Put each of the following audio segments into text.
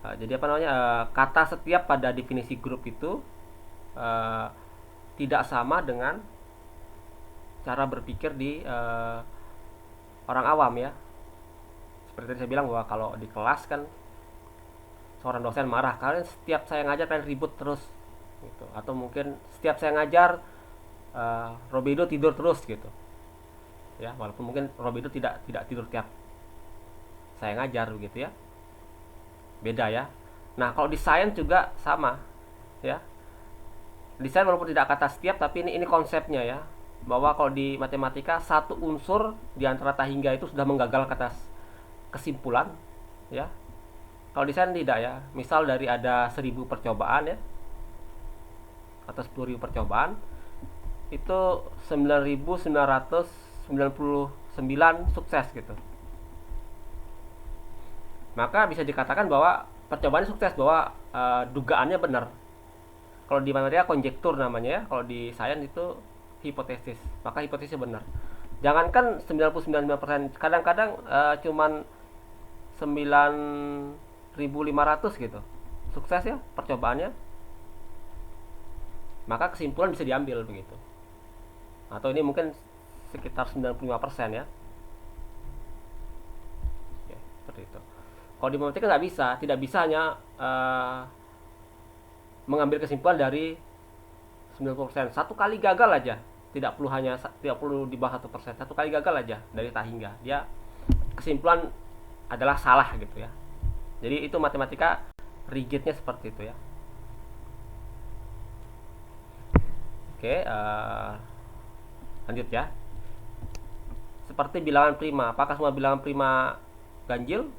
Jadi apa namanya, kata setiap pada definisi grup itu uh, tidak sama dengan cara berpikir di orang awam ya. Seperti tadi saya bilang bahwa kalau di kelas kan seorang dosen marah, kalian setiap saya ngajar kalian ribut terus gitu. Atau mungkin setiap saya ngajar Robido tidur terus gitu ya, walaupun mungkin Robido tidak tidak tidur tiap saya ngajar begitu ya, beda ya. Nah kalau di sains juga sama ya, desain walaupun tidak kata setiap, tapi ini konsepnya ya, bahwa kalau di matematika satu unsur di antara tahingga itu sudah menggagal kata kesimpulan ya. Kalau desain tidak ya, misal dari ada 1000 percobaan ya, atau 10.000 percobaan, itu 9.999 sukses gitu. Maka bisa dikatakan bahwa percobaannya sukses, bahwa dugaannya benar. Kalau di matematika konjektur namanya ya, kalau di sains itu hipotesis. Maka hipotesisnya benar. Jangankan 99%, kadang-kadang cuman 9.500 gitu. Sukses ya percobaannya. Maka kesimpulan bisa diambil begitu. Atau ini mungkin sekitar 95% ya. Oke, seperti itu. Kalau di matematika nggak bisa, tidak bisa hanya mengambil kesimpulan dari 90%. Satu kali gagal aja, tidak perlu di bawah 1%. Satu kali gagal aja dari tak hingga, dia kesimpulan adalah salah gitu ya. Jadi itu matematika rigidnya seperti itu ya. Oke, lanjut ya. Seperti bilangan prima, apakah semua bilangan prima ganjil?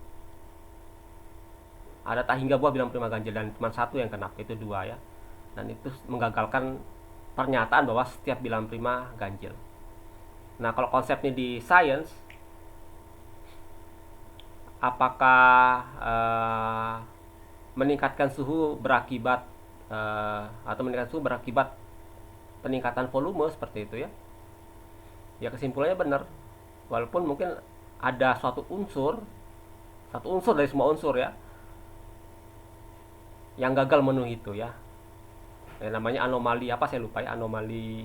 Ada tak hingga buah bilangan prima ganjil dan cuma satu yang genap, itu dua ya. Dan itu menggagalkan pernyataan bahwa setiap bilangan prima ganjil. Nah, kalau konsepnya di sains, apakah meningkatkan suhu berakibat atau meningkatkan suhu berakibat peningkatan volume seperti itu ya? Ya kesimpulannya benar. Walaupun mungkin ada satu unsur dari semua unsur ya, yang gagal memenuhi itu ya. Namanya anomali apa saya lupa ya, anomali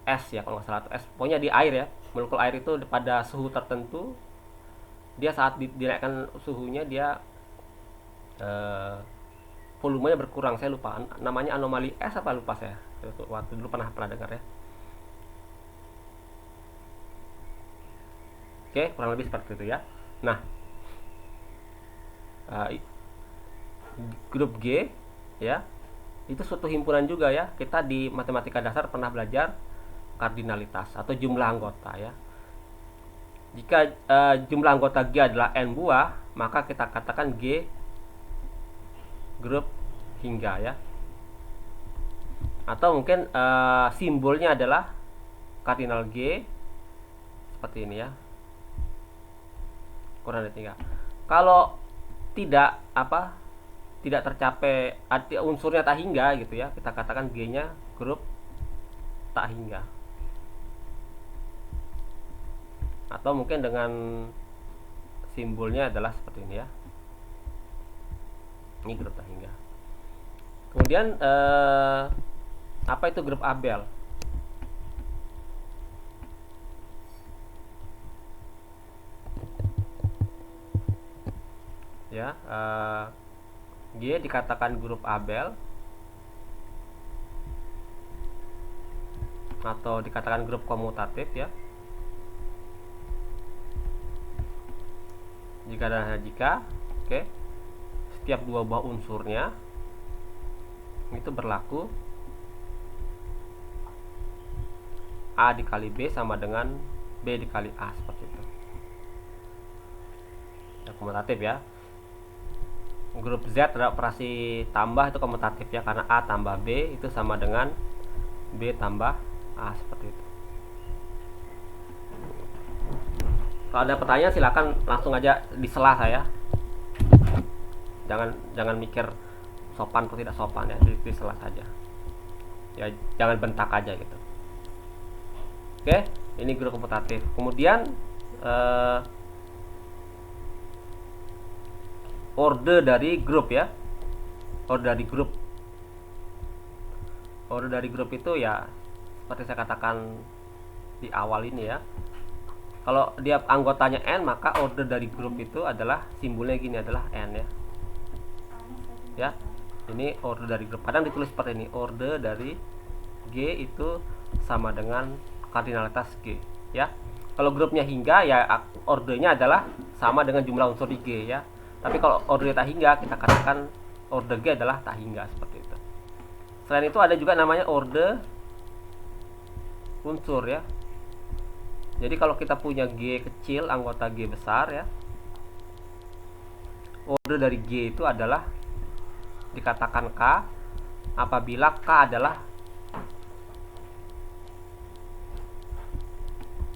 es ya kalau nggak salah, es pokoknya di air ya, molekul air itu pada suhu tertentu, dia saat dinaikkan suhunya dia eh, volumenya berkurang, saya lupa namanya, anomali es apa lupa saya, waktu dulu pernah dengar ya. Oke, kurang lebih seperti itu ya. Nah, eh, grup G ya, itu suatu himpunan juga ya. Kita di matematika dasar pernah belajar kardinalitas atau jumlah anggota ya. Jika jumlah anggota G adalah n buah, maka kita katakan G grup hingga ya. Atau mungkin simbolnya adalah kardinal G seperti ini ya. Kurang dari 3. Kalau tidak tidak tercapai unsurnya tak hingga gitu ya, kita katakan G-nya grup tak hingga. Atau mungkin dengan simbolnya adalah seperti ini ya. Ini grup tak hingga. Kemudian apa itu grup Abel? Ya, G dikatakan grup Abel atau dikatakan grup komutatif ya. Jika dan hanya jika, oke, setiap dua buah unsurnya itu berlaku A dikali B sama dengan B dikali A seperti itu. Ya, komutatif ya. Grup Z adalah operasi tambah, itu komutatif ya, karena A tambah B itu sama dengan B tambah A seperti itu. Kalau ada pertanyaan silakan langsung aja disela saya. Jangan mikir sopan atau tidak sopan ya, disela saja. Ya jangan bentak aja gitu. Oke, ini grup komutatif. Kemudian order dari grup ya. Order dari grup. Order dari grup itu ya seperti saya katakan di awal ini ya. Kalau dia anggotanya n, maka order dari grup itu adalah simbolnya gini, adalah n ya. Ya. Ini order dari grup. Kadang ditulis seperti ini, order dari G itu sama dengan kardinalitas G ya. Kalau grupnya hingga ya ordernya adalah sama dengan jumlah unsur di G ya. Tapi kalau ordernya tak hingga, kita katakan order G adalah tak hingga, seperti itu. Selain itu ada juga namanya order unsur ya. Jadi kalau kita punya G kecil anggota G besar ya, order dari G itu adalah dikatakan K apabila K adalah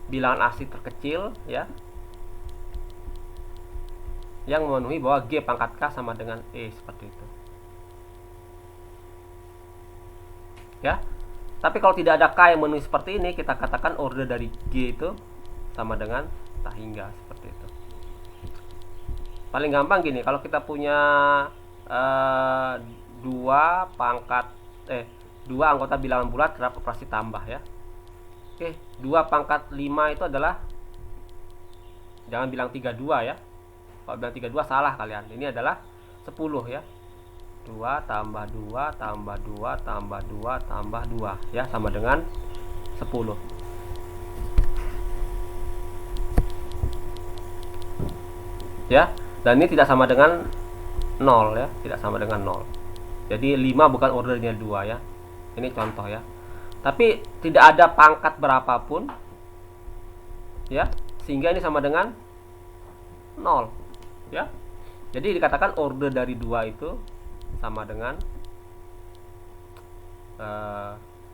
bilangan asli terkecil ya, yang memenuhi bahwa G pangkat K sama dengan E, seperti itu ya. Tapi kalau tidak ada K yang memenuhi seperti ini, kita katakan order dari G itu sama dengan tak hingga, seperti itu. Paling gampang gini, kalau kita punya dua anggota bilangan bulat terhadap operasi tambah ya. Oke, 2 pangkat 5 itu adalah, jangan bilang 32 ya. Kalau bilang 32 salah kalian. Ini adalah 10 ya. 2 tambah 2 tambah 2 tambah 2 tambah 2 ya, sama dengan 10 ya. Dan ini tidak sama dengan 0 ya, tidak sama dengan 0. Jadi 5 bukan ordernya 2 ya. Ini contoh ya. Tapi tidak ada pangkat berapapun ya, sehingga ini sama dengan 0 ya. Jadi dikatakan order dari 2 itu sama dengan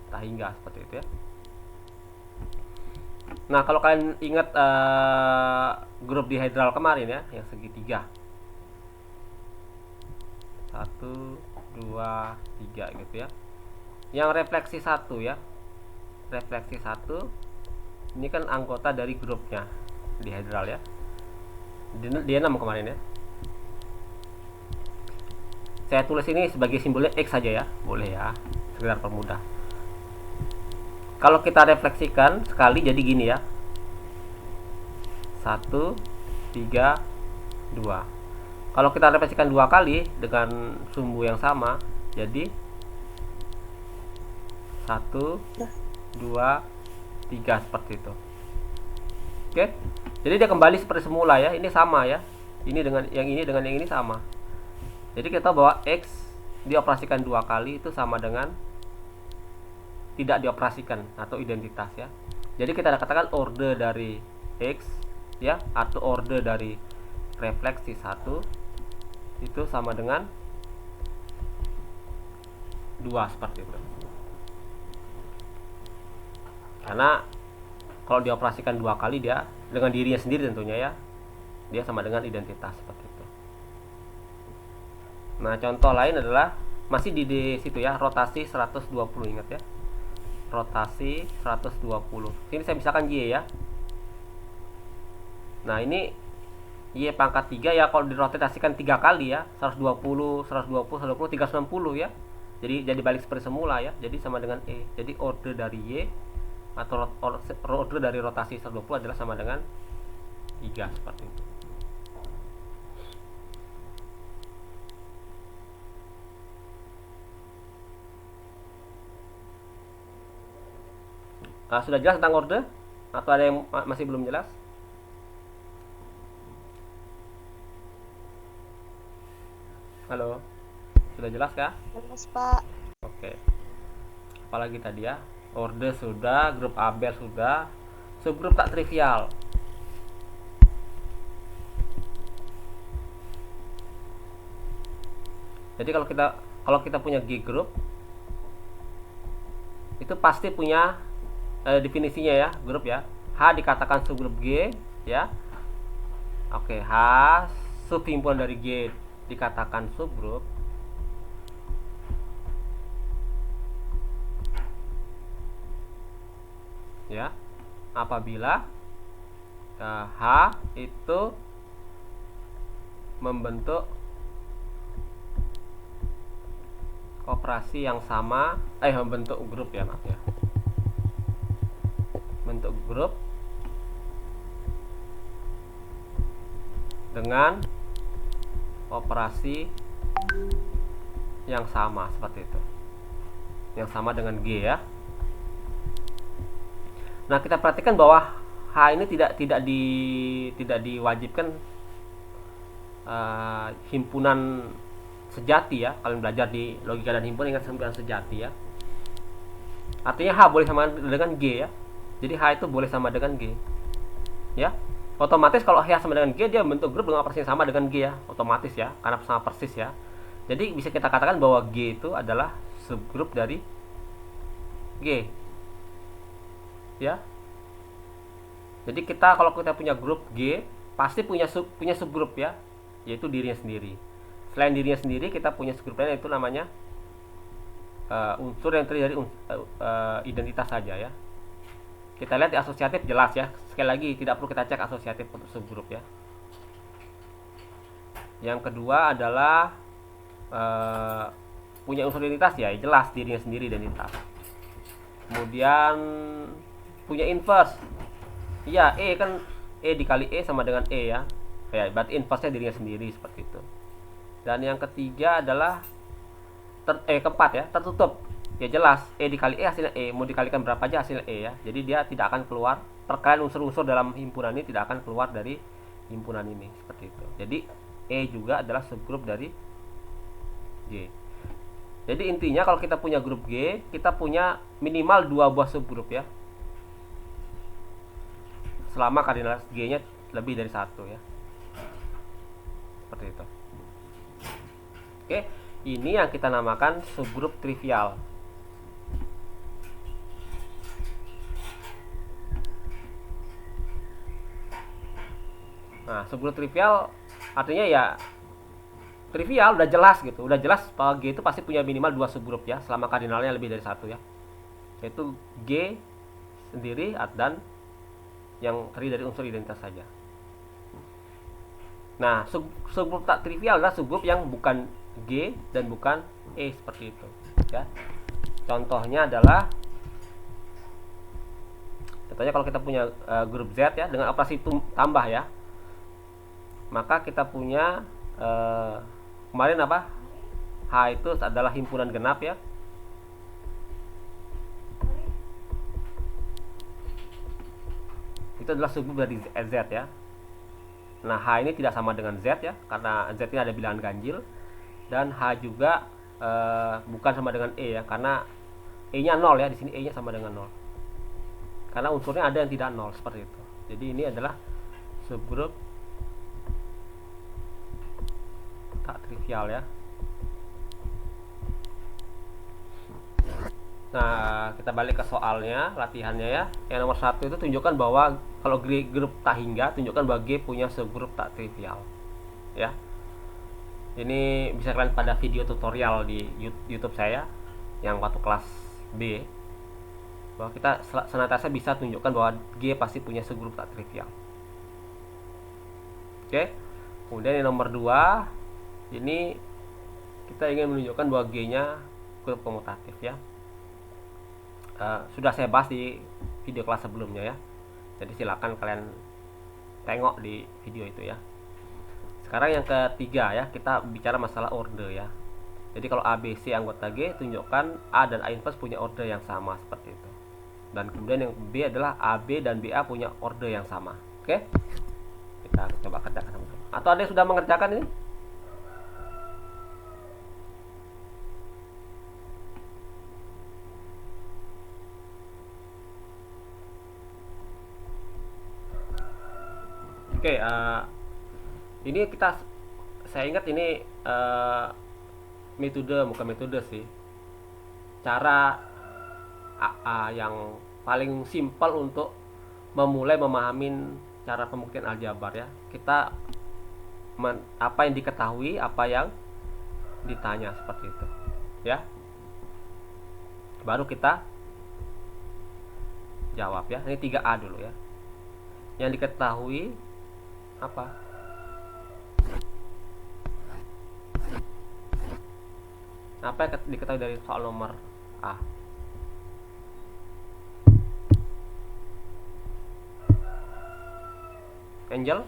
tak hingga, seperti itu ya. Nah, kalau kalian ingat grup dihedral kemarin ya, yang segitiga 1, 2, 3 gitu ya. Yang refleksi 1 ya, refleksi 1 ini kan anggota dari grupnya dihedral ya, dia 6 kemarin ya. Saya tulis ini sebagai simbolnya X saja ya, boleh ya, sekedar permudah. Kalau kita refleksikan sekali jadi gini ya, 1, 3, 2. Kalau kita refleksikan 2 kali dengan sumbu yang sama, jadi 1, 2, 3, seperti itu. Oke, jadi dia kembali seperti semula ya. Ini sama ya, ini dengan yang ini sama. Jadi kita bahwa X dioperasikan 2 kali itu sama dengan tidak dioperasikan atau identitas ya. Jadi kita katakan order dari X ya, atau order dari refleksi 1 itu sama dengan 2, seperti itu. Karena kalau dioperasikan 2 kali, dia dengan dirinya sendiri tentunya ya, dia sama dengan identitas, seperti itu. Nah, contoh lain adalah masih di situ ya, rotasi 120, ingat ya. Rotasi 120. Sini saya misalkan Y ya. Nah, ini Y pangkat 3 ya, kalau dirotasikan 3 kali ya, 120, 120, 120, 360 ya. Jadi balik seperti semula ya. Jadi sama dengan E. Jadi order dari Y atau order dari rotasi 120 adalah sama dengan 3, seperti itu. Sudah jelas tentang order? Atau ada yang masih belum jelas? Halo, sudah jelas kah? Jelas, Pak. Oke. Apalagi tadi ya? Order sudah, grup Aber sudah, subgrup tak trivial. Jadi kalau kita punya G group, itu pasti punya definisinya ya, grup ya. H dikatakan subgrup G ya. Oke, H subhimpunan dari G dikatakan subgrup. Ya. Apabila H itu membentuk operasi yang sama, bentuk grup ya, maaf ya, bentuk grup dengan operasi yang sama seperti itu, yang sama dengan G ya. Nah, kita perhatikan bahwa H ini tidak diwajibkan himpunan sejati ya. Kalian belajar di logika dan himpunan, ingat himpunan sejati ya. Artinya H boleh sama dengan G ya. Jadi H itu boleh sama dengan G ya. Otomatis kalau H sama dengan G, dia membentuk grup dengan operasi sama dengan G ya, otomatis ya, karena sama persis ya. Jadi bisa kita katakan bahwa G itu adalah subgrup dari G ya. Jadi kalau kita punya grup G, pasti punya subgrup ya, yaitu dirinya sendiri. Selain dirinya sendiri, kita punya subgrup lain, yaitu namanya unsur yang terdiri dari identitas saja ya. Kita lihat di asosiatif jelas ya. Sekali lagi, tidak perlu kita cek asosiatif untuk subgrup ya. Yang kedua adalah punya unsur identitas ya, jelas dirinya sendiri identitas. Kemudian punya inverse. Iya, E kan E dikali E sama dengan E ya. Ya, berarti inverse-nya dirinya sendiri seperti itu. Dan yang ketiga adalah keempat ya, tertutup. Ya jelas, E dikali E hasilnya E, mau dikalikan berapa aja hasilnya E ya. Jadi dia tidak akan keluar, perkalian unsur-unsur dalam himpunan ini tidak akan keluar dari himpunan ini seperti itu. Jadi E juga adalah subgrup dari G. Jadi intinya kalau kita punya grup G, kita punya minimal 2 buah subgrup ya, selama kardinalis G-nya lebih dari 1 ya. Seperti itu. Oke, ini yang kita namakan subgrup trivial. Nah, subgrup trivial artinya ya trivial, udah jelas gitu. Udah jelas bahwa G itu pasti punya minimal 2 subgrup ya, selama kardinalnya lebih dari 1 ya. Yaitu G sendiri dan yang terdiri dari unsur identitas saja. Nah, subgrup tak trivial adalah subgrup yang bukan G dan bukan E seperti itu ya. Contohnya kalau kita punya grup Z ya dengan operasi tambah ya, maka kita punya kemarin apa? H itu adalah himpunan genap ya. Itu adalah subgrup dari Z ya. Nah, H ini tidak sama dengan Z ya, karena Z ini ada bilangan ganjil. Dan H juga bukan sama dengan E ya, karena E-nya 0 ya, di sini E-nya sama dengan 0. Karena unsurnya ada yang tidak 0 seperti itu. Jadi ini adalah subgrup tak trivial ya. Nah, kita balik ke soalnya, latihannya ya. Yang nomor 1 itu tunjukkan bahwa kalau grup tak hingga, tunjukkan bahwa G punya subgrup tak trivial ya. Ini bisa kalian pada video tutorial di YouTube saya yang waktu kelas B, bahwa kita senantiasa bisa tunjukkan bahwa G pasti punya subgrup tak trivial. Oke. Kemudian yang nomor 2, ini kita ingin menunjukkan bahwa G-nya grup komutatif ya. Sudah saya bahas di video kelas sebelumnya ya. Jadi silakan kalian tengok di video itu ya. Sekarang yang ketiga ya, kita bicara masalah order ya. Jadi kalau A, B, C anggota G, tunjukkan A dan A inverse punya order yang sama seperti itu. Dan kemudian yang B adalah A, B dan BA punya order yang sama. Oke? Kita coba kerjakan sama-sama. Atau ada yang sudah mengerjakan ini? Oke, ini saya ingat ini metode, bukan metode sih, cara yang paling simpel untuk memulai memahami cara pembuktian aljabar ya. Kita apa yang diketahui, apa yang ditanya seperti itu ya, baru kita jawab ya. Ini 3A dulu ya, yang diketahui apa. Apa yang diketahui dari soal nomor A? Angel?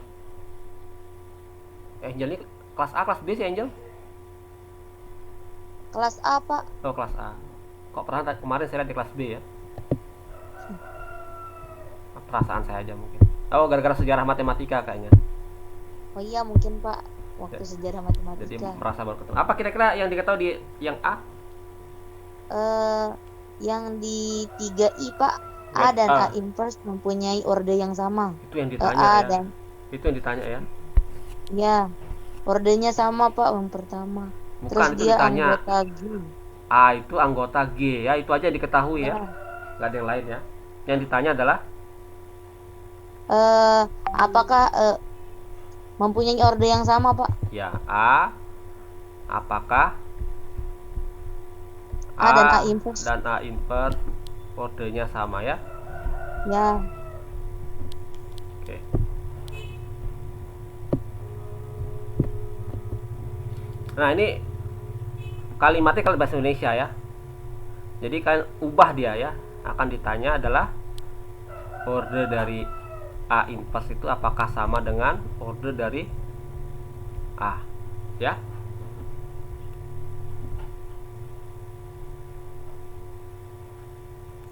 Angel ini kelas A, kelas B sih Angel? Kelas A, Pak. Oh, kelas A. Kok pernah kemarin saya lihat di kelas B ya? Perasaan saya aja mungkin. Oh, gara-gara sejarah matematika kayaknya. Oh iya, mungkin Pak. Ya, Waktu sejarah jadi matematika. merasa baru ketemu. Apa kira-kira yang diketahui di yang A? Eh, yang di 3I, Pak. A Yang dan A A. inverse mempunyai orde yang sama. Itu yang ditanya A ya. dan Itu yang ditanya ya. ya, ordenya sama, Pak, yang pertama. Terus Bukan, itu dia ditanya anggota G. A itu anggota G ya. Itu aja yang diketahui ya. Ya. Nggak ada yang lain ya. Yang ditanya adalah Apakah mempunyai orde yang sama, Pak? ya A, apakah A dan A A inverse. dan A inverse ordenya sama ya. Ya, Oke. Nah, ini kalimatnya kalau bahasa Indonesia ya. Jadi kalian ubah dia ya. Akan ditanya adalah orde dari A inverse itu apakah sama dengan orde dari A ya.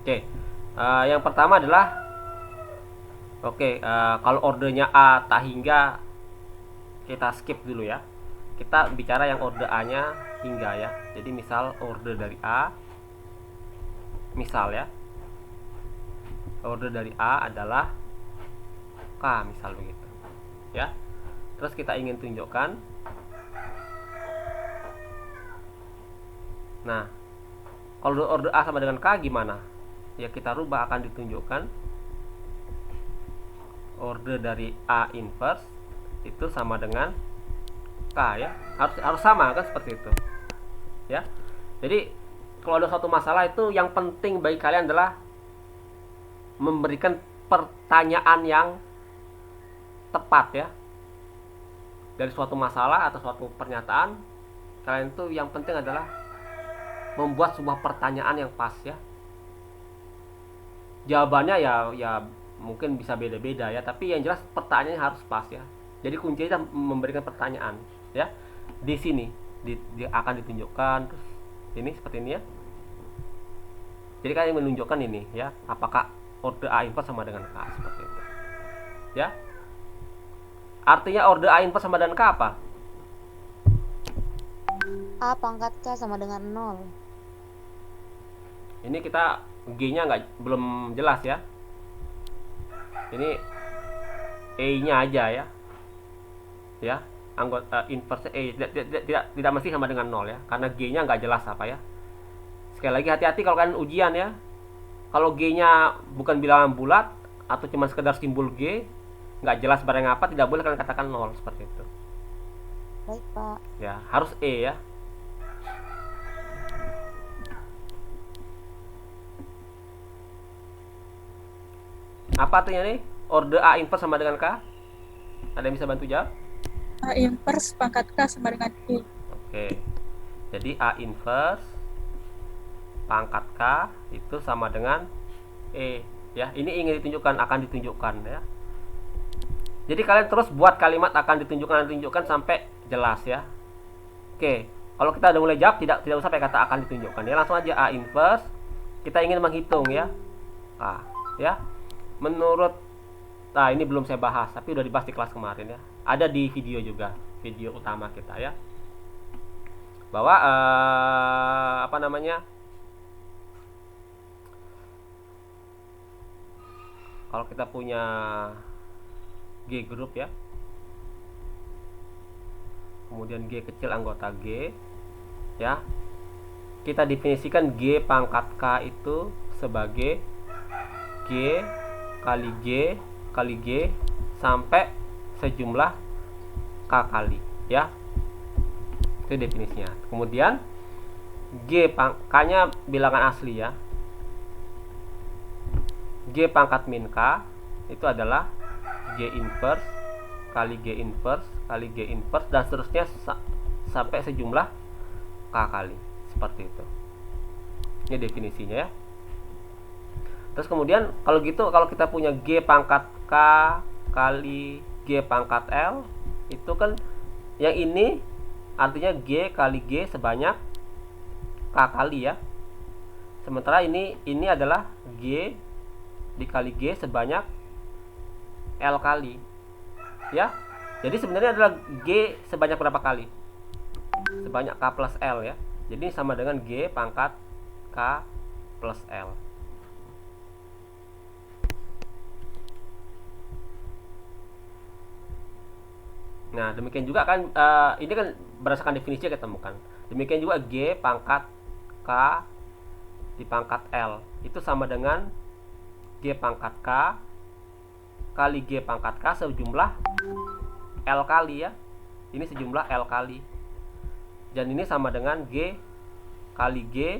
Oke. Yang pertama adalah kalau ordenya A tak hingga kita skip dulu ya. Kita bicara yang orde A-nya hingga ya. Jadi misal orde dari A, misal ya, orde dari A adalah K misal begitu ya. Terus kita ingin tunjukkan, nah kalau orde A sama dengan K gimana ya, kita rubah, akan ditunjukkan orde dari A inverse itu sama dengan K ya. Harus sama kan, seperti itu ya. Jadi kalau ada suatu masalah itu yang penting bagi kalian adalah memberikan pertanyaan yang tepat ya. Dari suatu masalah atau suatu pernyataan, kalian itu yang penting adalah membuat sebuah pertanyaan yang pas ya. Jawabannya ya mungkin bisa beda-beda ya, tapi yang jelas pertanyaannya harus pas ya. Jadi kuncinya memberikan pertanyaan ya. Di sini akan ditunjukkan terus ini seperti ini ya. Jadi kalian menunjukkan ini ya, apakah orde A inverse sama dengan K, seperti itu ya. Artinya orde A inverse sama dengan K apa? A pangkat K sama dengan 0. Ini kita G-nya belum jelas ya. Ini E-nya aja ya. Ya, anggota inverse E tidak mesti sama dengan 0 ya, karena G-nya nggak jelas apa ya. Sekali lagi hati-hati kalau kalian ujian ya. Kalau G-nya bukan bilangan bulat atau cuma sekedar simbol G, nggak jelas barang apa, tidak boleh kalian katakan 0 seperti itu. Baik, Pak. Ya, harus E ya. Apa artinya nih? Orde A inverse sama dengan K? Ada yang bisa bantu jawab? A inverse pangkat K sama dengan E. Oke. Jadi A inverse pangkat K itu sama dengan E ya. Ini ingin ditunjukkan, akan ditunjukkan ya. Jadi kalian terus buat kalimat akan ditunjukkan sampai jelas ya. Oke. Kalau kita udah mulai jawab, tidak usah pakai kata akan ditunjukkan ya. Langsung aja A inverse. Kita ingin menghitung ya. A ya. Menurut, nah ini belum saya bahas, tapi udah dibahas di kelas kemarin ya. Ada di video juga, video utama kita ya. Bahwa apa namanya? Kalau kita punya G group ya, kemudian G kecil anggota G ya, kita definisikan G pangkat K itu sebagai G kali G kali G sampai sejumlah K kali ya. Itu definisinya. Kemudian K nya bilangan asli ya. G pangkat min K itu adalah G inverse kali G inverse kali G inverse dan seterusnya sampai sejumlah K kali. seperti itu. Ini definisinya ya. Terus kemudian kalau gitu, kalau kita punya G pangkat K kali G pangkat L, itu kan yang ini artinya G kali G sebanyak K kali ya. Sementara ini adalah G dikali G sebanyak L kali ya. Jadi sebenarnya adalah G sebanyak berapa kali? Sebanyak K plus L ya. Jadi sama dengan G pangkat K plus L. Nah, demikian juga kan ini kan berdasarkan definisi yang kita temukan. Demikian juga G pangkat K di pangkat L itu sama dengan G pangkat K kali G pangkat K sejumlah L kali ya. Ini sejumlah L kali. Dan ini sama dengan G kali G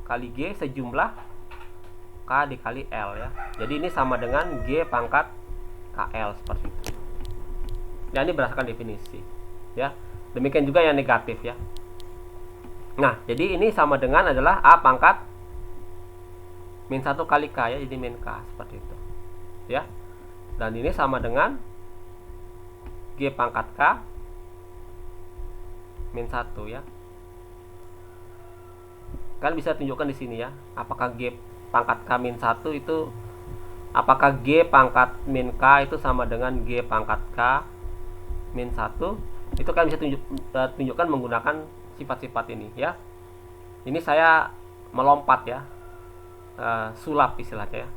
kali G sejumlah K dikali L ya. Jadi ini sama dengan G pangkat KL seperti itu. Ya, ini berdasarkan definisi ya. Demikian juga yang negatif ya. Nah, jadi ini sama dengan adalah A pangkat min 1 kali K ya, jadi min K seperti itu ya. Dan ini sama dengan G pangkat K min 1 ya. Kan bisa tunjukkan di sini ya, apakah G pangkat K min 1 itu, apakah G pangkat min K itu sama dengan G pangkat K min 1. Itu kan bisa tunjukkan menggunakan sifat-sifat ini ya. Ini saya melompat ya, sulap istilahnya ya,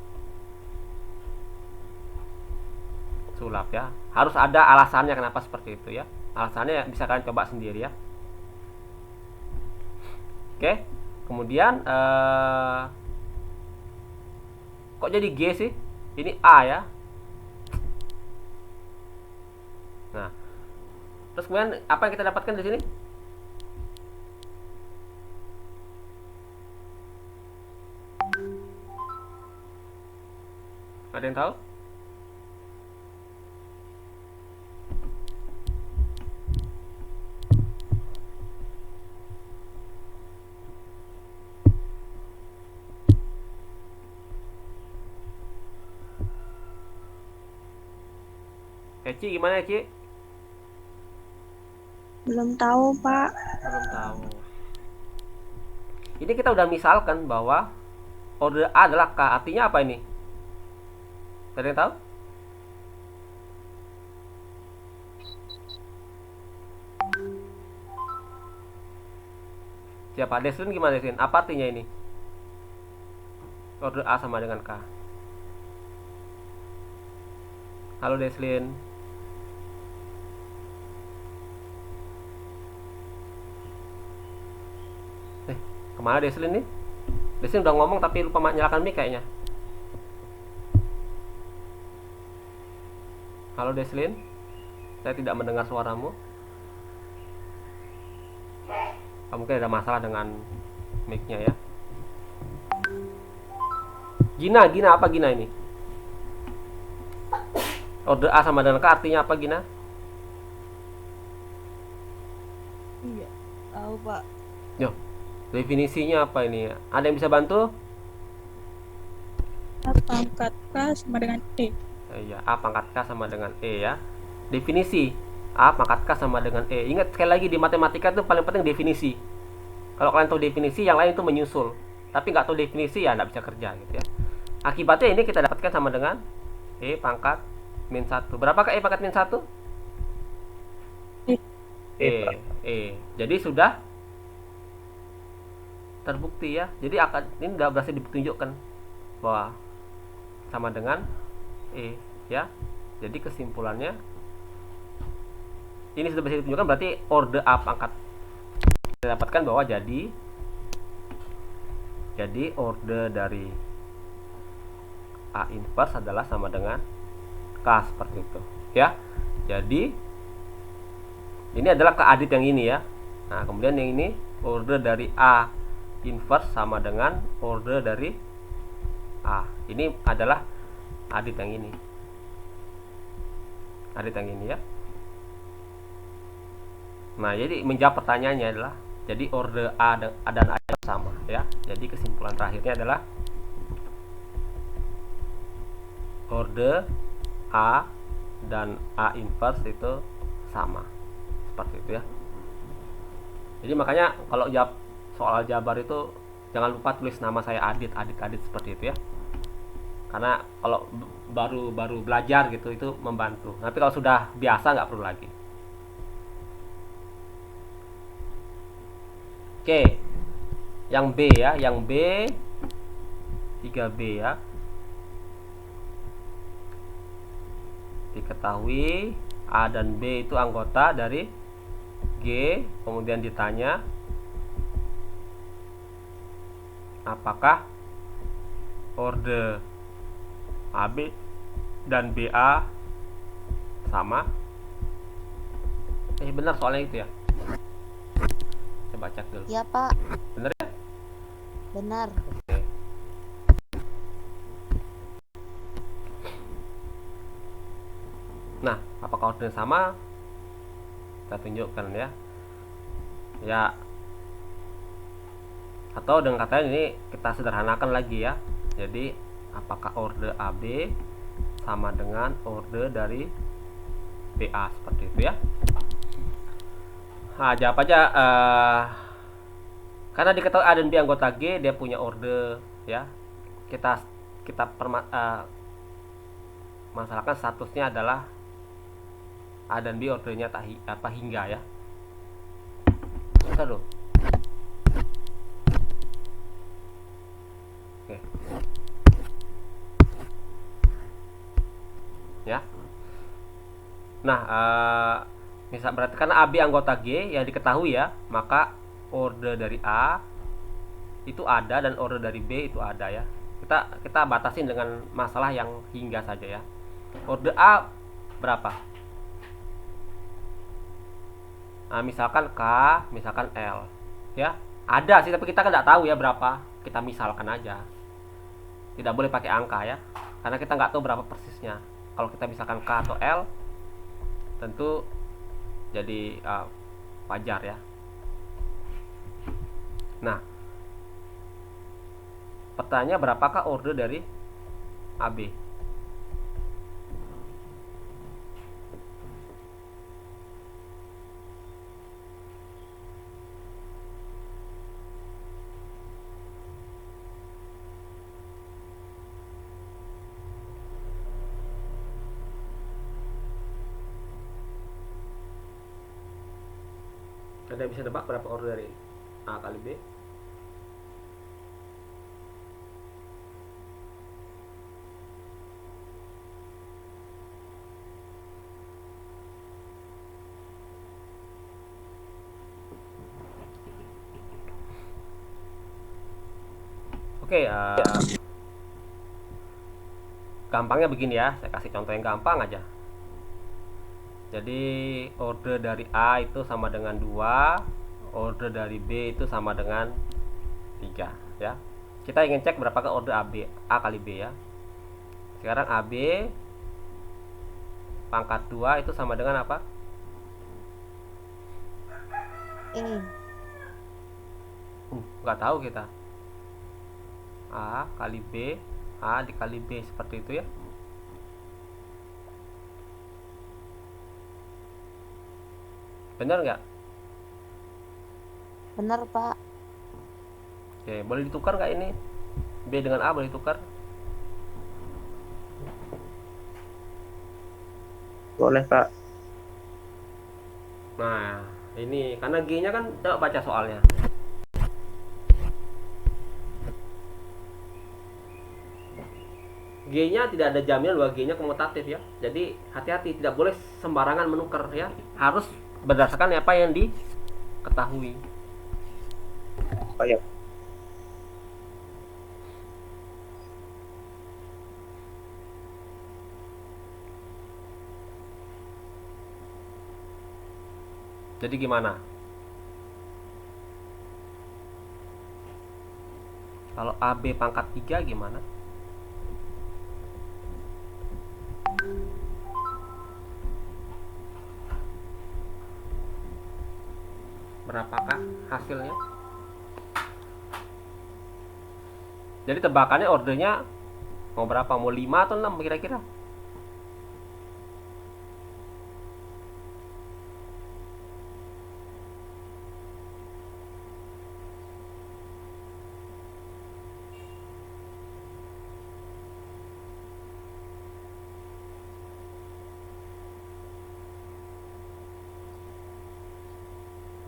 sulap ya. Harus ada alasannya kenapa seperti itu ya. Alasannya bisa kalian coba sendiri ya. Oke, kemudian kok jadi G sih? Ini A ya. Nah, terus kemudian apa yang kita dapatkan di sini? Ada yang tahu? Eci gimana Eci? Belum tahu, Pak. Belum tahu. Ini kita udah misalkan bahwa order A adalah K. Artinya apa ini? Ada yang tahu? Siapa? Deslin gimana Deslin? Apa artinya ini? Order A sama dengan K. Halo Deslin. Kemana Deslin nih? Deslin udah ngomong tapi lupa nyalakan mic kayaknya. Halo Deslin, saya tidak mendengar suaramu. Mungkin ada masalah dengan mic-nya ya. Gina apa Gina ini? Order A sama dengan K artinya apa Gina? Iya, tahu Pak. Yo, definisinya apa ini? Ada yang bisa bantu? A pangkat K sama dengan E. Iya, A pangkat K sama dengan E ya. Definisi A pangkat K sama dengan E. Ingat sekali lagi di matematika itu paling penting definisi. Kalau kalian tahu definisi, yang lain itu menyusul. Tapi nggak tahu definisi ya nggak bisa kerja gitu ya. Akibatnya ini kita dapatkan sama dengan E pangkat min 1. Berapakah E pangkat min 1? E. Jadi sudah terbukti ya. Jadi ini sudah berhasil ditunjukkan bahwa sama dengan E ya. Jadi kesimpulannya ini sudah bisa ditunjukkan, berarti order A pangkat kita dapatkan bahwa jadi order dari A inverse adalah sama dengan K seperti itu ya. Jadi ini adalah keadit yang ini ya. Nah, kemudian yang ini order dari A inverse sama dengan order dari A. Ini adalah adit yang ini. Adit yang ini ya. Nah, jadi menjawab pertanyaannya adalah Jadi order A dan A sama ya. Jadi kesimpulan terakhirnya adalah order A dan A inverse itu sama. Seperti itu ya. Jadi makanya kalau jawab soal jabar itu jangan lupa tulis nama saya Adit seperti itu ya. Karena kalau baru belajar gitu itu membantu. Tapi kalau sudah biasa nggak perlu lagi. Oke. Yang B ya, yang B 3B ya. Diketahui A dan B itu anggota dari G, kemudian ditanya apakah orde AB dan BA sama? Benar soalnya itu ya. Coba cek dulu. Iya, Pak. Benar ya? Benar. Oke. Nah, apakah ordenya sama? Kita tunjukkan ya. Ya. Atau dengan kata ini kita sederhanakan lagi ya. Jadi, apakah orde AB sama dengan orde dari BA seperti itu ya? Nah, jawab aja. Karena diketahui A dan B anggota G, dia punya orde ya. Kita masalahkan statusnya adalah A dan B ordernya hingga ya. Bentar dong. Oke. Ya. Nah, misal berarti karena AB anggota G yang diketahui ya, maka order dari A itu ada dan order dari B itu ada ya. Kita batasin dengan masalah yang hingga saja ya. Order A berapa? Nah, misalkan K, misalkan L, ya ada sih tapi kita kan nggak tahu ya berapa. Kita misalkan aja. Tidak boleh pakai angka ya, karena kita nggak tahu berapa persisnya. Kalau kita misalkan K atau L, tentu jadi wajar ya. Nah, pertanyaannya berapakah order dari AB? Ada bisa nebak berapa order dari A kali B? Oke, gampangnya begini ya, saya kasih contoh yang gampang aja. Jadi order dari A itu sama dengan 2, order dari B itu sama dengan 3 ya. Kita ingin cek berapakah order A kali B ya. Sekarang AB pangkat 2 itu sama dengan apa? Nggak tahu kita. A kali B, A dikali B seperti itu ya. Benar nggak? Benar, Pak. Oke, boleh ditukar nggak ini? B dengan A boleh ditukar? Boleh, Pak. Nah, ini karena G-nya kan, coba baca soalnya. G-nya tidak ada jaminan bahwa G-nya komutatif ya. Jadi hati-hati, tidak boleh sembarangan menukar ya. Harus berdasarkan apa yang diketahui. Oh ya. Jadi gimana? Kalau AB pangkat 3 gimana? berapakah hasilnya? Jadi tebakannya ordernya mau berapa? Mau 5 atau 6 kira-kira?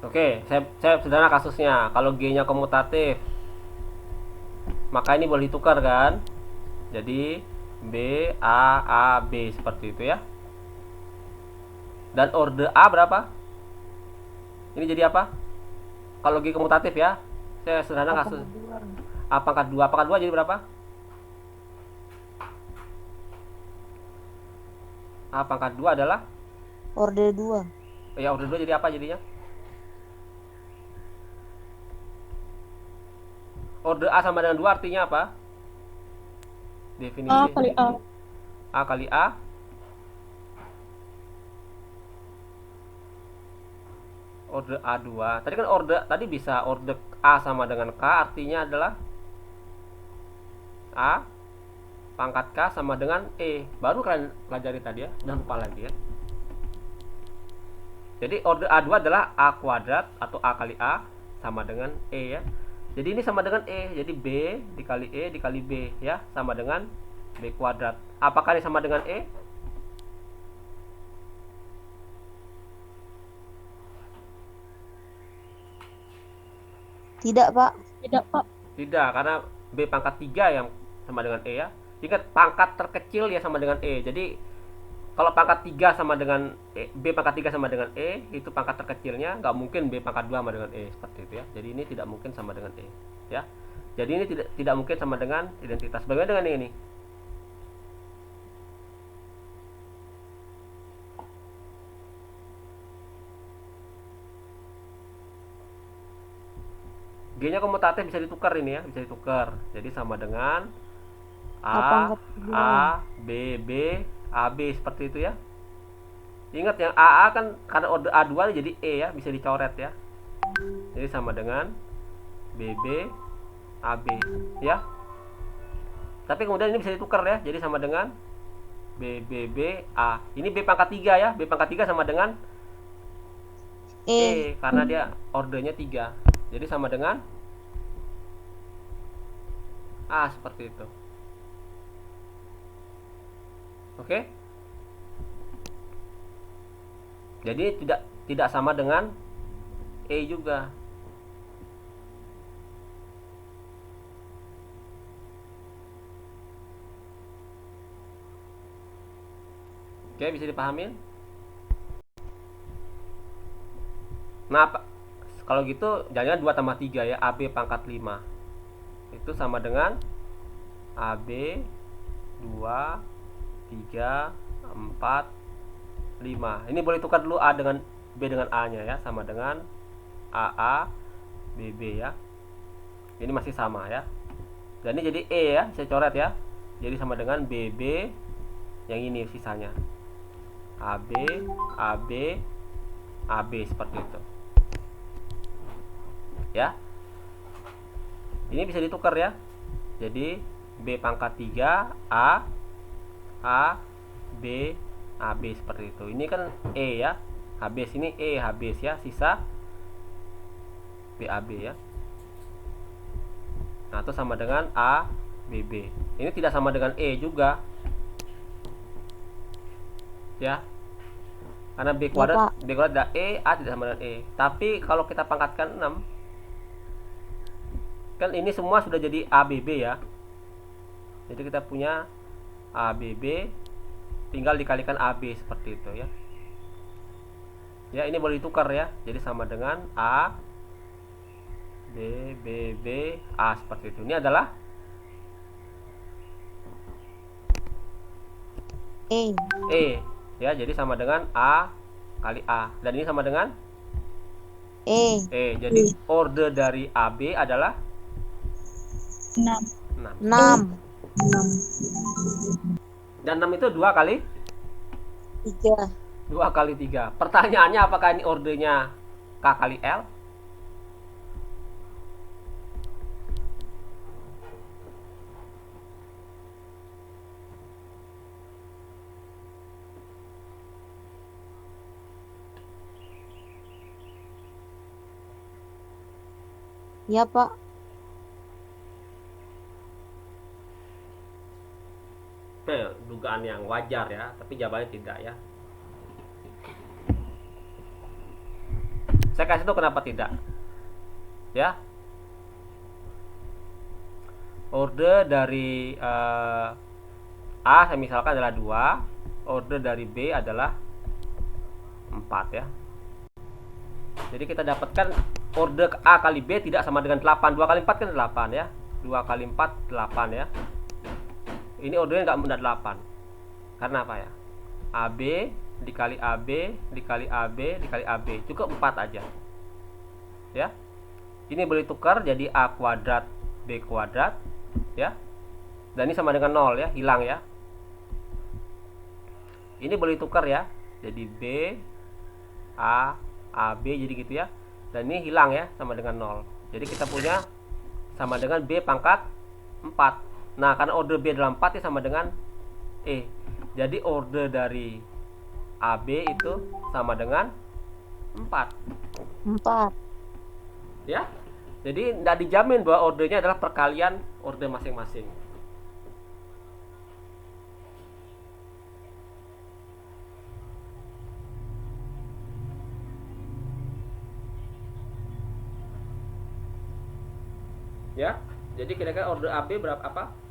Oke, saya sederhana kasusnya. Kalau G-nya komutatif, maka ini boleh ditukar kan? Jadi B A A B seperti itu ya. Dan order A berapa? Ini jadi apa? Kalau G komutatif ya. Saya sederhana kasus. A pangkat 2. Pangkat 2 jadi berapa? A pangkat 2 adalah Order 2. ya order 2 jadi apa jadinya? Order A sama dengan 2 artinya apa? Definisi. A kali A. A kali A. Order A2. Tadi kan order tadi bisa order A sama dengan K artinya adalah A pangkat K sama dengan E. Baru kalian pelajari tadi ya, jangan lupa lagi ya. Jadi order A2 adalah A kuadrat atau A kali A sama dengan E ya. Jadi ini sama dengan E. Jadi B dikali E dikali B ya, sama dengan B kuadrat. Apakah ini sama dengan E? Tidak, Pak. Tidak, Pak. Tidak, karena B pangkat 3 yang sama dengan E ya. Ingat pangkat terkecil ya sama dengan E. Jadi kalau pangkat 3 sama dengan E, B pangkat 3 sama dengan E, itu pangkat terkecilnya, nggak mungkin B pangkat 2 sama dengan E seperti itu ya. Jadi ini tidak mungkin sama dengan E ya. Jadi ini tidak mungkin sama dengan identitas. Bagaimana dengan ini? G-nya komutatif bisa ditukar ini ya, bisa ditukar. Jadi sama dengan A, Pangkat 2. A, B, B, A, B seperti itu ya. Ingat yang AA kan karena order A2 jadi E ya, bisa dicoret ya. Jadi sama dengan BB, AB ya. Tapi kemudian ini bisa ditukar ya, jadi sama dengan BBB, A. Ini B pangkat 3 ya, B pangkat 3 sama dengan E karena dia ordernya 3. Jadi sama dengan A seperti itu. Oke? Jadi tidak sama dengan E juga. Oke, bisa dipahamin? Nah, kalau gitu jangan 2 tambah 3 ya, AB pangkat 5. Itu sama dengan AB 2, 3, 4, 5. Ini boleh tukar dulu A dengan B dengan A-nya ya, sama dengan AA, BB ya. Ini masih sama ya. Dan ini jadi E ya, saya coret ya. Jadi sama dengan BB yang ini sisanya. AB, AB, AB seperti itu. Ya. Ini bisa ditukar ya. Jadi B pangkat 3 A B AB seperti itu. Ini kan E ya. Habis ini E habis ya, sisa BAB ya. Nah, itu sama dengan A BB. Ini tidak sama dengan E juga. Ya. Karena B kuadrat ada E, A tidak sama dengan E. Tapi kalau kita pangkatkan 6, kan ini semua sudah jadi ABB ya. Jadi kita punya ABB, tinggal dikalikan AB seperti itu ya. Ya, ini boleh ditukar ya. Jadi sama dengan A B B B A seperti itu. Ini adalah E ya. Jadi sama dengan A kali A. Dan ini sama dengan E. Jadi order dari AB adalah 6. 6. Dan 6 itu 2 kali 3. 2 kali 3. Pertanyaannya apakah ini ordernya K kali L? Iya, Pak. Dugaan yang wajar ya, tapi jawabannya tidak ya. Saya kasih tahu kenapa tidak. Ya, order dari A saya misalkan adalah 2, order dari B adalah 4 ya. Jadi kita dapatkan order A kali B tidak sama dengan 8. 2 kali 4 kan 8 ya. 2 kali 4 8 ya. Ini ordernya nggak mudah 8. Karena apa ya? AB dikali AB dikali AB dikali AB cukup 4 aja. Ya. Ini boleh tukar jadi A kuadrat B kuadrat ya. Dan ini sama dengan 0 ya, hilang ya. Ini boleh tukar ya. Jadi B A AB jadi gitu ya. Dan ini hilang ya, sama dengan 0. Jadi kita punya sama dengan B pangkat 4. Nah, karena order B adalah 4 ya sama dengan E. Jadi order dari AB itu sama dengan 4. 4. Ya. Jadi tidak dijamin bahwa ordernya adalah perkalian order masing-masing. Ya. Jadi kira-kira order AB berapa apa?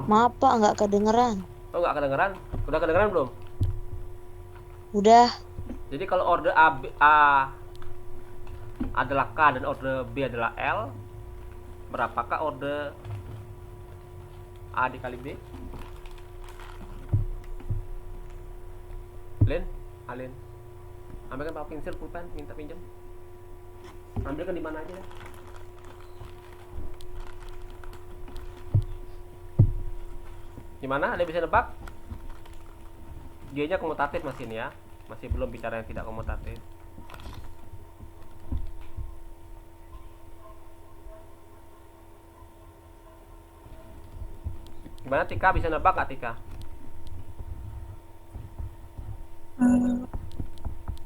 Maaf, Pak, nggak kedengeran. Oh, nggak kedengeran? Udah kedengeran belum? Udah. Jadi kalau order A adalah K dan order B adalah L, berapakah order A dikali B? Alin, ambilkan pakai pensil, pulpen, minta pinjam. Ambilkan di mana aja ya. Gimana? Ada bisa nebak? G-nya komutatif masih ini ya. Masih belum bicara yang tidak komutatif. Gimana Tika? Bisa nebak nggak Tika?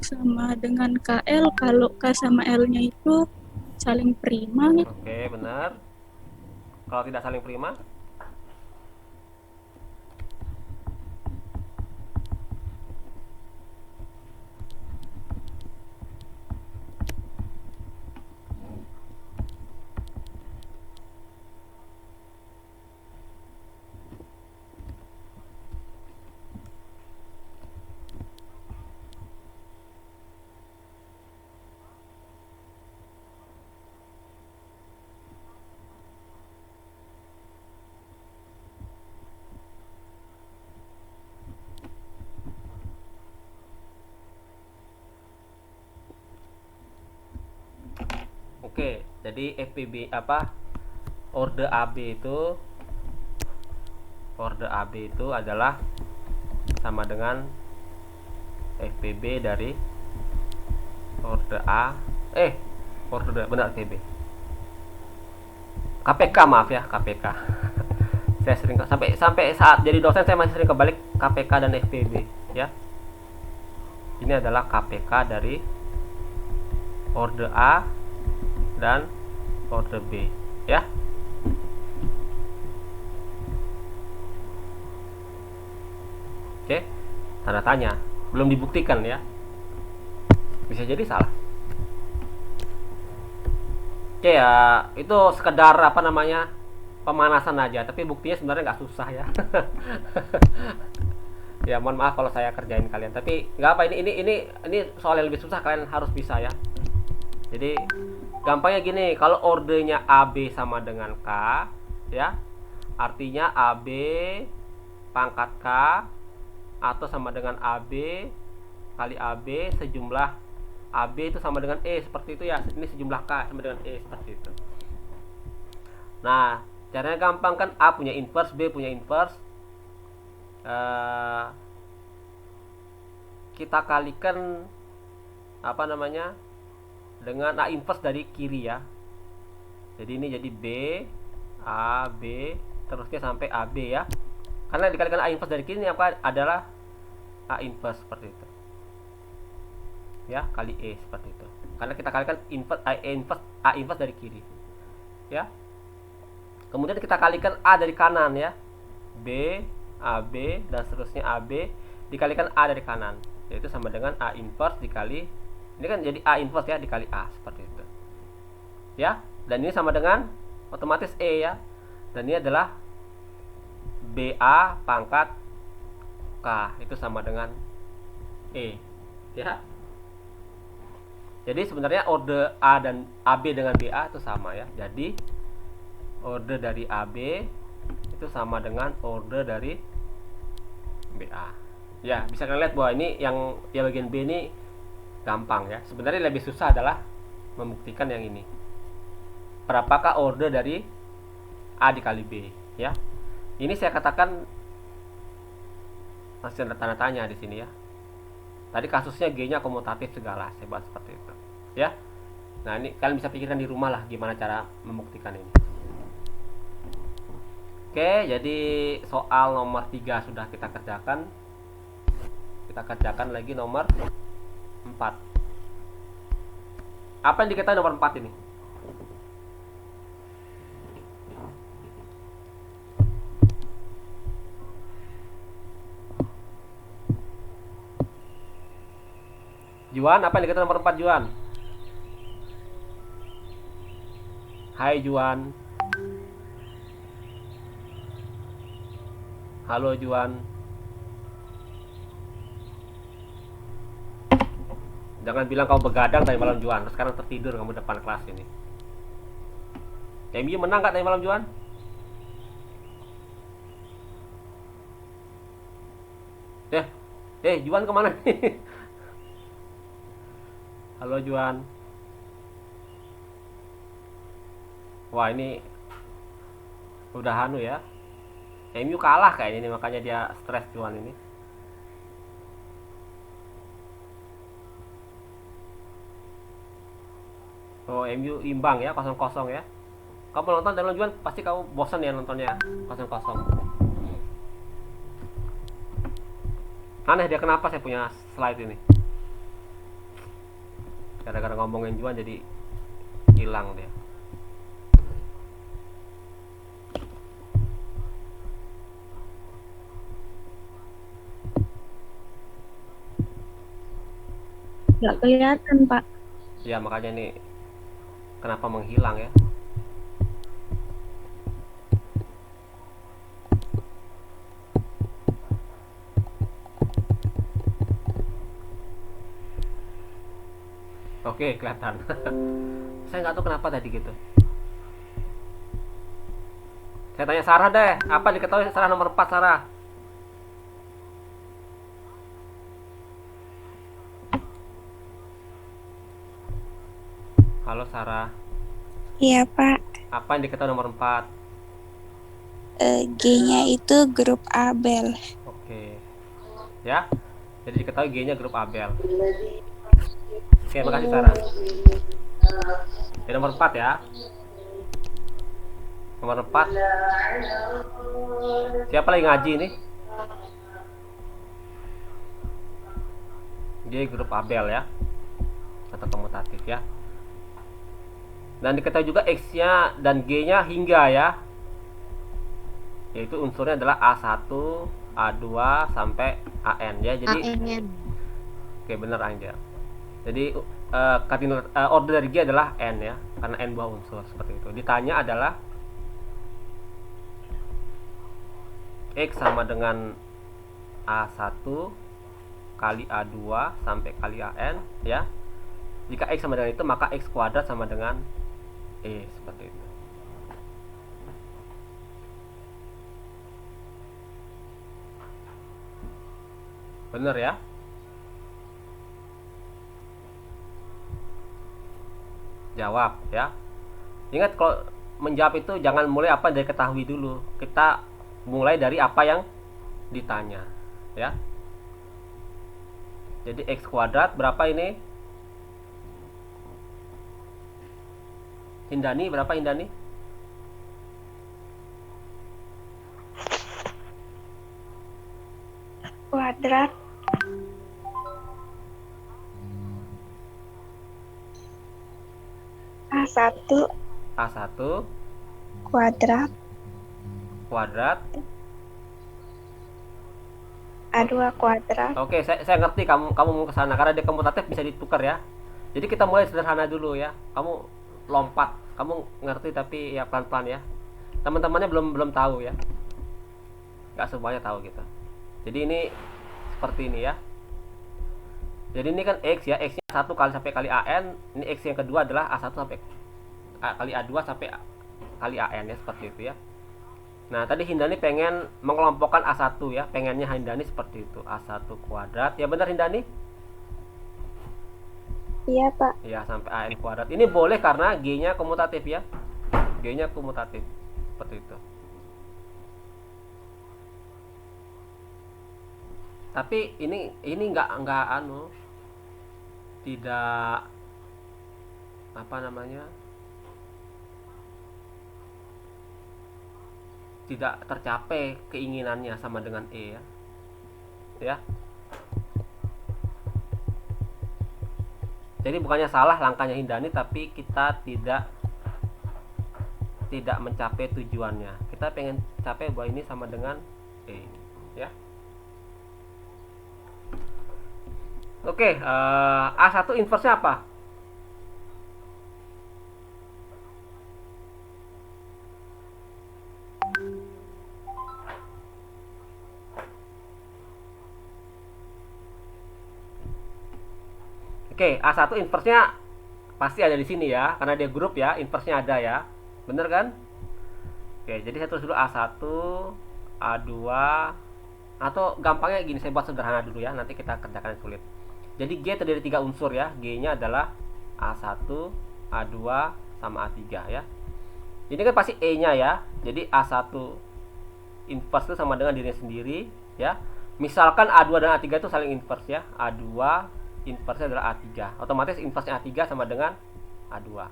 Sama dengan KL, kalau K sama L-nya itu saling prima. Oke, benar. Kalau tidak saling prima? Oke, jadi FPB apa? Order AB itu adalah sama dengan FPB dari order A. Order benar FPB. KPK maaf ya, KPK. Saya sering sampai saat jadi dosen saya masih sering kebalik KPK dan FPB ya. Ini adalah KPK dari order A dan order B ya. Oke, tanda tanya, belum dibuktikan ya, bisa jadi salah. Oke ya, itu sekedar apa namanya, pemanasan aja, tapi buktinya sebenarnya nggak susah ya. Ya mohon maaf kalau saya kerjain kalian, tapi nggak apa, ini soal yang lebih susah, kalian harus bisa ya. Jadi gampangnya gini, kalau ordernya AB sama dengan K ya, artinya AB pangkat K atau sama dengan AB kali AB sejumlah AB itu sama dengan E, seperti itu ya. Ini sejumlah K sama dengan E, seperti itu. Nah, caranya gampang kan, A punya inverse, B punya inverse, eh, kita kalikan apa namanya dengan A inverse dari kiri ya. Jadi ini jadi B A B terusnya sampai AB ya. Karena dikalikan A inverse dari kiri ini apa adalah A inverse seperti itu. Ya, kali E seperti itu. Karena kita kalikan A inverse dari kiri. Ya. Kemudian kita kalikan A dari kanan ya. B AB dan seterusnya AB dikalikan A dari kanan, yaitu sama dengan A inverse dikali, ini kan jadi A inverse ya, dikali A seperti itu ya. Dan ini sama dengan otomatis E ya, dan ini adalah BA pangkat K, itu sama dengan E ya. Jadi sebenarnya order A dan AB dengan BA itu sama ya. Jadi order dari AB itu sama dengan order dari BA ya. Bisa kalian lihat bahwa ini yang bagian B ini gampang ya. Sebenarnya lebih susah adalah membuktikan yang ini, berapakah order dari A dikali B ya. Ini saya katakan masih ada tanda tanya di sini ya. Tadi kasusnya G nya komutatif segala, saya bahas seperti itu ya. Nah ini kalian bisa pikirkan di rumah lah gimana cara membuktikan ini. Oke, jadi soal nomor 3 sudah kita kerjakan. Kita kerjakan lagi nomor 4. Apa yang diketahui nomor 4 ini? Juan, apa yang diketahui nomor 4 Juan? Hai Juan. Halo Juan. Jangan bilang kamu begadang tadi malam Juan, terus sekarang tertidur kamu depan kelas ini. MU menang gak tadi malam Juan? Juan kemana nih? Halo Juan. Wah ini udah anu ya. MU kalah kayaknya ini, makanya dia stres Juan ini. Oh, MU imbang ya, 0-0 ya. Kamu nonton dan Juan pasti kamu bosan ya nontonnya 0-0. Aneh dia, kenapa saya punya slide ini? Gara-gara ngomongin Juan jadi hilang dia. Nggak kelihatan, Pak. Ya makanya nih kenapa menghilang ya. Oke, kelihatan. Saya nggak tahu kenapa tadi gitu. Saya tanya Sarah deh, apa diketahui Sarah nomor 4 Sarah? Halo Sarah. Iya Pak, Apa yang diketahui nomor 4? G-nya itu grup Abel. Oke. Ya. Jadi diketahui G-nya grup Abel. Oke, makasih Sarah. Oke, nomor 4 ya. Nomor 4. Siapa lagi ngaji ini? G grup Abel ya. Atau komutatif ya. Dan diketahui juga X-nya dan G-nya hingga ya. Yaitu unsurnya adalah A1, A2 sampai AN ya. Jadi AN. oke, benar Angel. Jadi order dari G adalah N ya, karena N buah unsur seperti itu. Ditanya adalah X sama dengan A1 kali A2 sampai kali AN ya. Jika X sama dengan itu, maka X kuadrat sama dengan E seperti itu. Bener ya? Jawab ya. Ingat kalau menjawab itu jangan mulai apa yang dari ketahui dulu. Kita mulai dari apa yang ditanya ya. Jadi X kuadrat berapa ini? Hindani berapa Hindani? Kuadrat A1 A1 kuadrat kuadrat. A2 kuadrat. Oke, saya ngerti kamu mau ke sana karena dia komutatif bisa ditukar ya. Jadi kita mulai sederhana dulu ya. Kamu lompat, kamu ngerti tapi ya pelan-pelan ya. Teman-temannya belum tahu ya. Gak semuanya tahu gitu. Jadi ini seperti ini ya. Jadi ini kan X ya, X-nya 1 kali sampai kali AN. Ini X yang kedua adalah A1 sampai kali A2 sampai kali AN ya, seperti itu ya. Nah, tadi Hindani pengen mengelompokkan A1 ya. Pengennya Hindani seperti itu. A1 kuadrat. Ya benar Hindani? Iya, Pak. Ya, sampai AN kuadrat. Ini boleh karena G-nya komutatif ya. G-nya komutatif. Seperti itu. Tapi ini enggak tidak apa namanya? Tidak tercapai keinginannya sama dengan E ya. Ya. Jadi bukannya salah langkahnya Hindani, tapi kita tidak mencapai tujuannya. Kita pengen capai bahwa ini sama dengan E ya. Oke, A1 inverse-nya apa? Oke, A1 inverse-nya pasti ada di sini ya, karena dia grup ya, inverse-nya ada ya. Bener kan? Oke, jadi saya tulis dulu A1, A2, atau gampangnya gini, saya buat sederhana dulu ya, nanti kita kerjakan yang sulit. Jadi G terdiri dari 3 unsur ya. G-nya adalah A1, A2, sama A3 ya. Ini kan pasti E-nya ya. Jadi A1 inverse itu sama dengan dirinya sendiri ya. Misalkan A2 dan A3 itu saling inverse ya. A2 inverse adalah A3. Otomatis inverse-nya A3 sama dengan A2.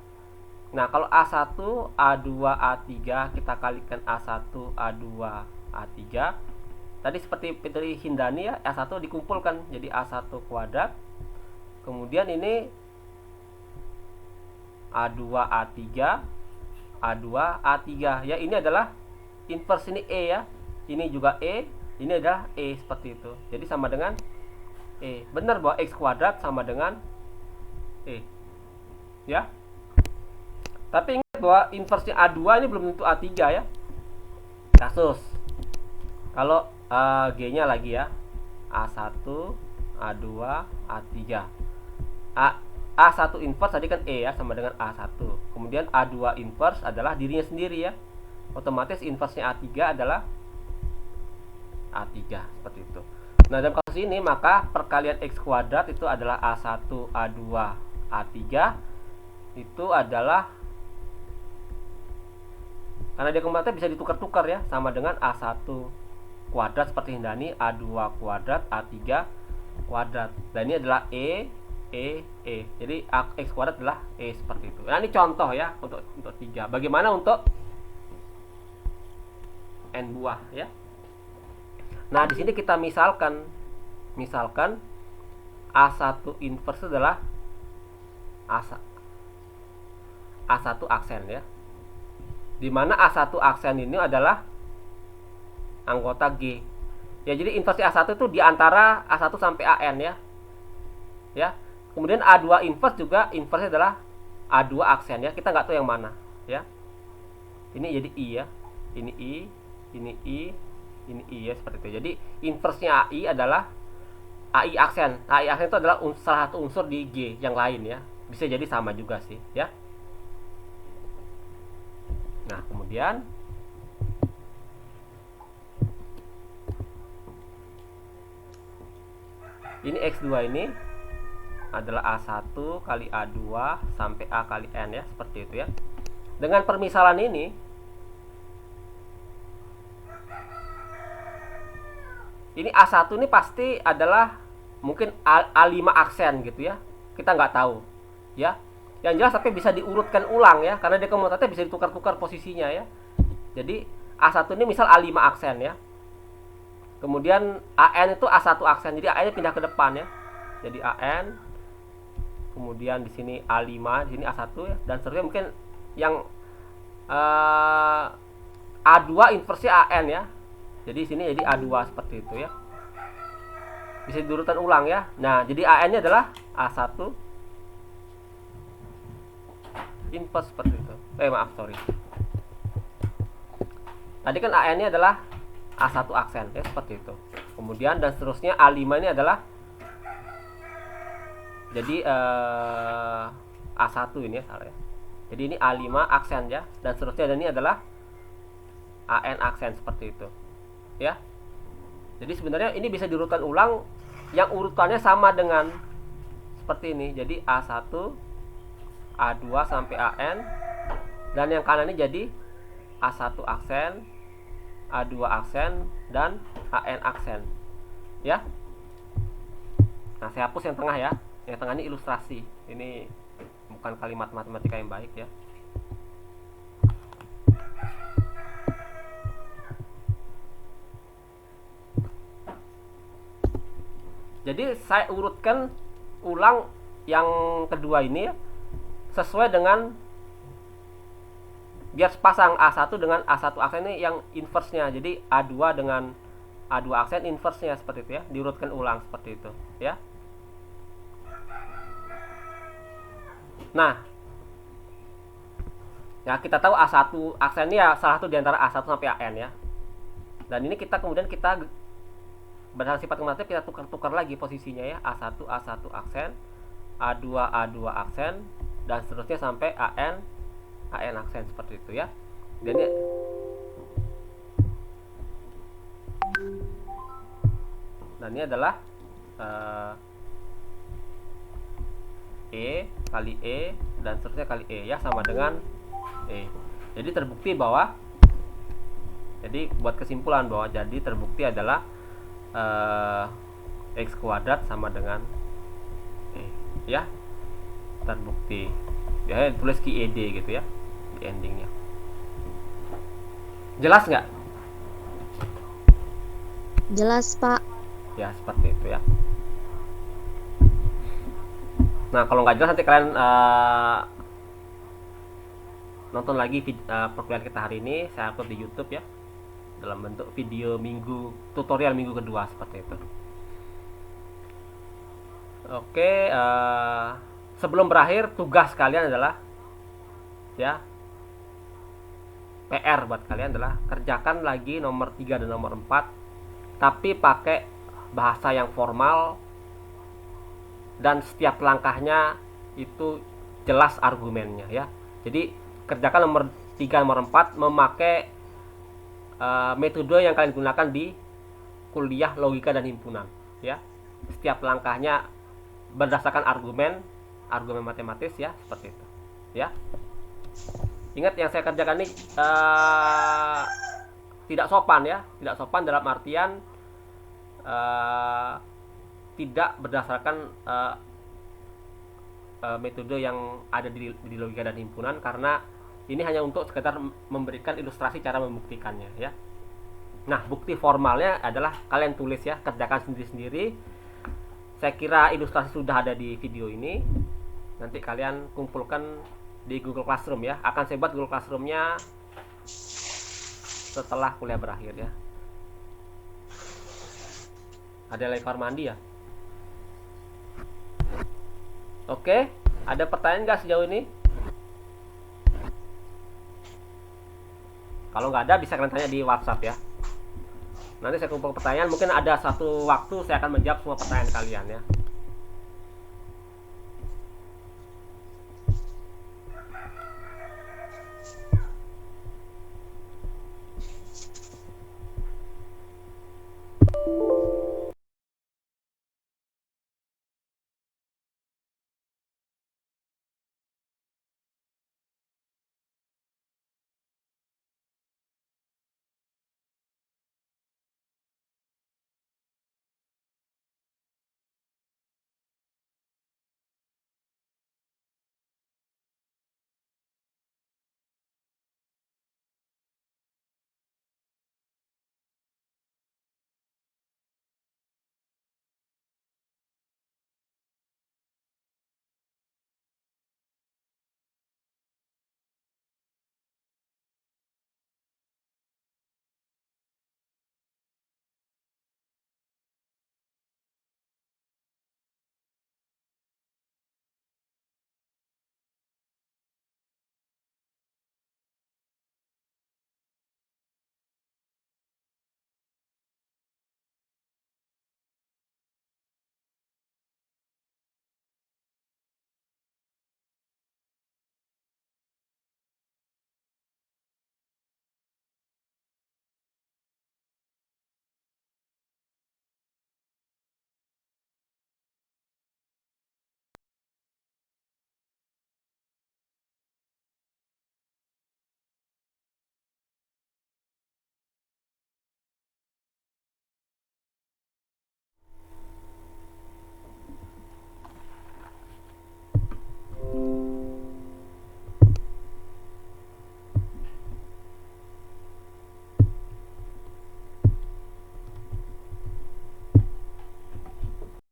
Nah, kalau A1, A2, A3 kita kalikan A1, A2, A3. Tadi seperti dari Hindani ya, A1 dikumpulkan jadi A1 kuadrat. Kemudian ini A2, A3, A2, A3 ya. Ini adalah inverse, ini E ya. Ini juga E, ini adalah E, seperti itu. Jadi sama dengan E. Benar bahwa X kuadrat sama dengan E ya. Tapi ingat bahwa inverse A2 ini belum tentu A3 ya. Kasus kalau G-nya lagi ya, A1, A2, A3. A1 inverse tadi kan E ya, sama dengan A1. Kemudian A2 inverse adalah dirinya sendiri ya. Otomatis inverse-nya A3 adalah A3, seperti itu. Nah, dalam kasus ini maka perkalian X kuadrat itu adalah A1, A2, A3. Itu adalah, karena dia komutatif bisa ditukar-tukar ya, sama dengan A1 kuadrat seperti Hindani, A2 kuadrat, A3 kuadrat. Dan ini adalah E. Jadi X kuadrat adalah E, seperti itu. Nah, ini contoh ya untuk 3. Bagaimana untuk N buah ya. Nah, di sini kita misalkan A1 inverse adalah A1 aksen ya. Dimana A1 aksen ini adalah anggota G. Ya, jadi inverse A1 itu diantara A1 sampai AN ya. Ya. Kemudian A2 inverse juga inverse adalah A2 aksen ya. Kita nggak tahu yang mana ya. Ini jadi I ya. Ini I, ini I, ini I ya, seperti itu. Jadi inverse-nya AI adalah AI aksen. AI aksen itu adalah salah satu unsur di G yang lain ya. Bisa jadi sama juga sih ya. Nah, kemudian ini X2 ini adalah A1 kali A2 sampai A kali N ya, seperti itu ya. Dengan permisalan ini ini A1 ini pasti adalah mungkin A5 aksen gitu ya. Kita nggak tahu ya. Yang jelas tapi bisa diurutkan ulang ya, karena dia komutatnya bisa ditukar-tukar posisinya ya. Jadi A1 ini misal A5 aksen ya. Kemudian AN itu A1 aksen. Jadi AN pindah ke depan ya. Jadi AN, kemudian di sini A5, di sini A1 ya, dan seterusnya. Mungkin yang A2 inversi AN ya. Jadi sini jadi A2 seperti itu ya. Bisa diurutkan ulang ya. Nah, jadi AN-nya adalah A1 inverse seperti itu. Maaf, sorry. Tadi kan AN-nya adalah A1 aksen ya, seperti itu. Kemudian dan seterusnya A5 ini adalah jadi A1 ini ya, salah ya. Jadi ini A5 aksen ya, dan seterusnya, dan ini adalah AN aksen seperti itu. Ya. Jadi sebenarnya ini bisa diurutkan ulang yang urutannya sama dengan seperti ini. Jadi A1, A2 sampai AN, dan yang kanan ini jadi A1 aksen, A2 aksen, dan AN aksen. Ya. Nah, saya hapus yang tengah ya. Yang tengah ini ilustrasi. Ini bukan kalimat matematika yang baik ya. Jadi saya urutkan ulang yang kedua ini ya, sesuai dengan biar sepasang A1 dengan A1 aksen ini yang inverse-nya. Jadi A2 dengan A2 aksen inverse-nya seperti itu ya, diurutkan ulang seperti itu ya. Nah, ya kita tahu A1 aksen ini ya salah satu di antara A1 sampai AN ya. Dan ini kita kemudian kita berdasarkan sifat kumulatif kita tukar-tukar lagi posisinya ya. A1 aksen, A2 aksen, dan seterusnya sampai AN aksen seperti itu ya. Dan ini adalah E kali E dan seterusnya kali E ya, sama dengan E. Jadi terbukti bahwa, jadi buat kesimpulan bahwa jadi terbukti adalah X kuadrat sama dengan E ya, terbukti ya, tulis QED gitu ya di endingnya. Jelas nggak? Jelas, Pak. Ya seperti itu ya. Nah, kalau nggak jelas nanti kalian nonton lagi perkuliahan kita hari ini. Saya upload di YouTube ya, dalam bentuk video tutorial minggu kedua seperti itu. Oke, sebelum berakhir tugas kalian adalah ya, PR buat kalian adalah kerjakan lagi nomor 3 dan nomor 4, tapi pakai bahasa yang formal dan setiap langkahnya itu jelas argumennya ya. Jadi kerjakan nomor 3 nomor 4 memakai metode yang kalian gunakan di kuliah logika dan himpunan ya. Setiap langkahnya berdasarkan argumen matematis ya, seperti itu ya. Ingat, yang saya kerjakan ini tidak sopan ya, tidak sopan dalam artian tidak berdasarkan metode yang ada di logika dan himpunan, karena ini hanya untuk sekedar memberikan ilustrasi cara membuktikannya ya. Nah, bukti formalnya adalah kalian tulis ya, kerjakan sendiri-sendiri. Saya kira ilustrasi sudah ada di video ini. Nanti kalian kumpulkan di Google Classroom ya. Akan saya buat Google Classroom-nya setelah kuliah berakhir ya. Ada lagi kamar mandi ya? Oke, ada pertanyaan nggak sejauh ini? Kalau nggak ada, bisa kalian tanya di WhatsApp ya. Nanti saya kumpul pertanyaan, mungkin ada satu waktu saya akan menjawab semua pertanyaan kalian ya.